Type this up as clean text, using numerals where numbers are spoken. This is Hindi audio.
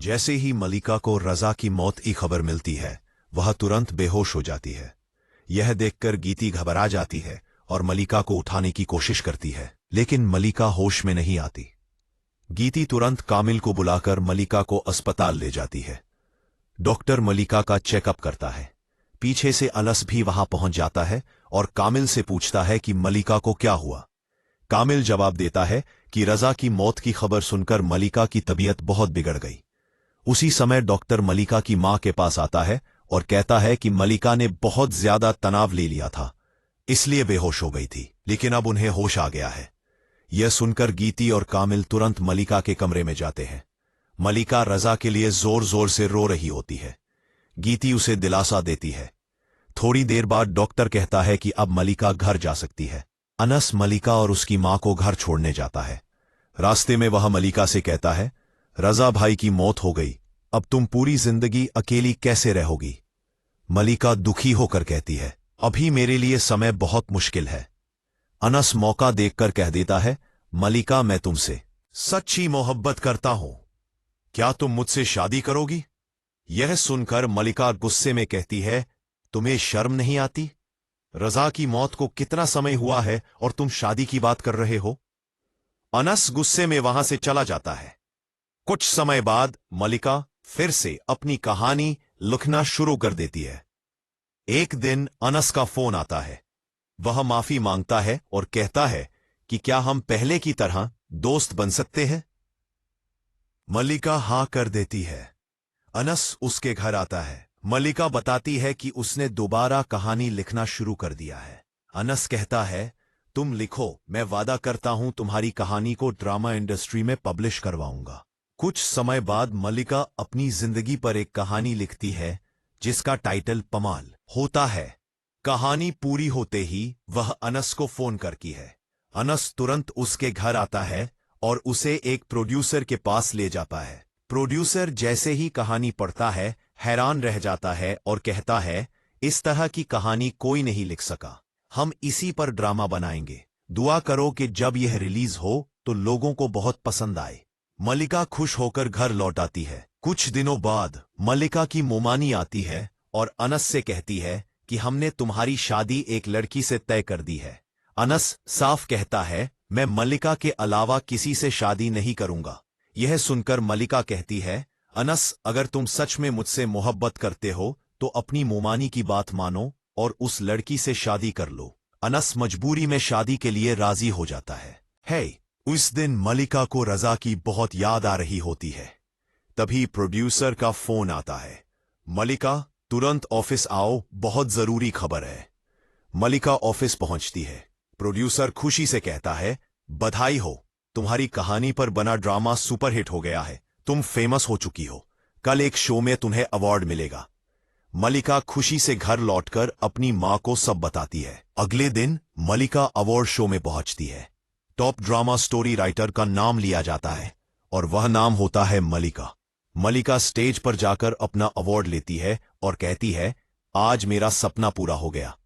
जैसे ही मलिका को रजा की मौत की खबर मिलती है, वह तुरंत बेहोश हो जाती है। यह देखकर गीती घबरा जाती है और मलिका को उठाने की कोशिश करती है, लेकिन मलिका होश में नहीं आती। गीती तुरंत कामिल को बुलाकर मलिका को अस्पताल ले जाती है। डॉक्टर मलिका का चेकअप करता है। पीछे से अनस भी वहां पहुंच जाता है और कामिल से पूछता है कि मलिका को क्या हुआ। कामिल जवाब देता है कि रजा की मौत की खबर सुनकर मलिका की तबीयत बहुत बिगड़ गई। उसी समय डॉक्टर मलिका की मां के पास आता है और कहता है कि मलिका ने बहुत ज्यादा तनाव ले लिया था, इसलिए बेहोश हो गई थी, लेकिन अब उन्हें होश आ गया है। यह सुनकर गीती और कामिल तुरंत मलिका के कमरे में जाते हैं। मलिका रजा के लिए जोर जोर से रो रही होती है। गीती उसे दिलासा देती है। थोड़ी देर बाद डॉक्टर कहता है कि अब मलिका घर जा सकती है। अनस मलिका और उसकी मां को घर छोड़ने जाता है। रास्ते में वह मलिका से कहता है, रजा भाई की मौत हो गई, अब तुम पूरी जिंदगी अकेली कैसे रहोगी। मलिका दुखी होकर कहती है, अभी मेरे लिए समय बहुत मुश्किल है। अनस मौका देखकर कह देता है, मलिका मैं तुमसे सच्ची मोहब्बत करता हूं, क्या तुम मुझसे शादी करोगी। यह सुनकर मलिका गुस्से में कहती है, तुम्हें शर्म नहीं आती। रजा की मौत को कितना समय हुआ है और तुम शादी की बात कर रहे हो। अनस गुस्से में वहां से चला जाता है। कुछ समय बाद मलिका फिर से अपनी कहानी लिखना शुरू कर देती है। एक दिन अनस का फोन आता है। वह माफी मांगता है और कहता है कि क्या हम पहले की तरह दोस्त बन सकते हैं। मलिका हां कर देती है। अनस उसके घर आता है। मलिका बताती है कि उसने दोबारा कहानी लिखना शुरू कर दिया है। अनस कहता है, तुम लिखो, मैं वादा करता हूं तुम्हारी कहानी को ड्रामा इंडस्ट्री में पब्लिश करवाऊंगा। कुछ समय बाद मलिका अपनी जिंदगी पर एक कहानी लिखती है जिसका टाइटल पमाल होता है। कहानी पूरी होते ही वह अनस को फोन करती है। अनस तुरंत उसके घर आता है और उसे एक प्रोड्यूसर के पास ले जाता है। प्रोड्यूसर जैसे ही कहानी पढ़ता है हैरान रह जाता है और कहता है, इस तरह की कहानी कोई नहीं लिख सका, हम इसी पर ड्रामा बनाएंगे। दुआ करो कि जब यह रिलीज हो तो लोगों को बहुत पसंद आए। मलिका खुश होकर घर लौट आती है। कुछ दिनों बाद मलिका की मोमानी आती है और अनस से कहती है कि हमने तुम्हारी शादी एक लड़की से तय कर दी है। अनस साफ कहता है, मैं मलिका के अलावा किसी से शादी नहीं करूंगा। यह सुनकर मलिका कहती है, अनस अगर तुम सच में मुझसे मोहब्बत करते हो तो अपनी मोमानी की बात मानो और उस लड़की से शादी कर लो। अनस मजबूरी में शादी के लिए राजी हो जाता है। उस दिन मलिका को रजा की बहुत याद आ रही होती है। तभी प्रोड्यूसर का फोन आता है। मलिका तुरंत ऑफिस आओ, बहुत जरूरी खबर है। मलिका ऑफिस पहुंचती है। प्रोड्यूसर खुशी से कहता है, बधाई हो, तुम्हारी कहानी पर बना ड्रामा सुपरहिट हो गया है, तुम फेमस हो चुकी हो, कल एक शो में तुम्हें अवार्ड मिलेगा। मलिका खुशी से घर लौटकर अपनी मां को सब बताती है। अगले दिन मलिका अवार्ड शो में पहुंचती है। टॉप ड्रामा स्टोरी राइटर का नाम लिया जाता है और वह नाम होता है मलिका। मलिका स्टेज पर जाकर अपना अवार्ड लेती है और कहती है, आज मेरा सपना पूरा हो गया।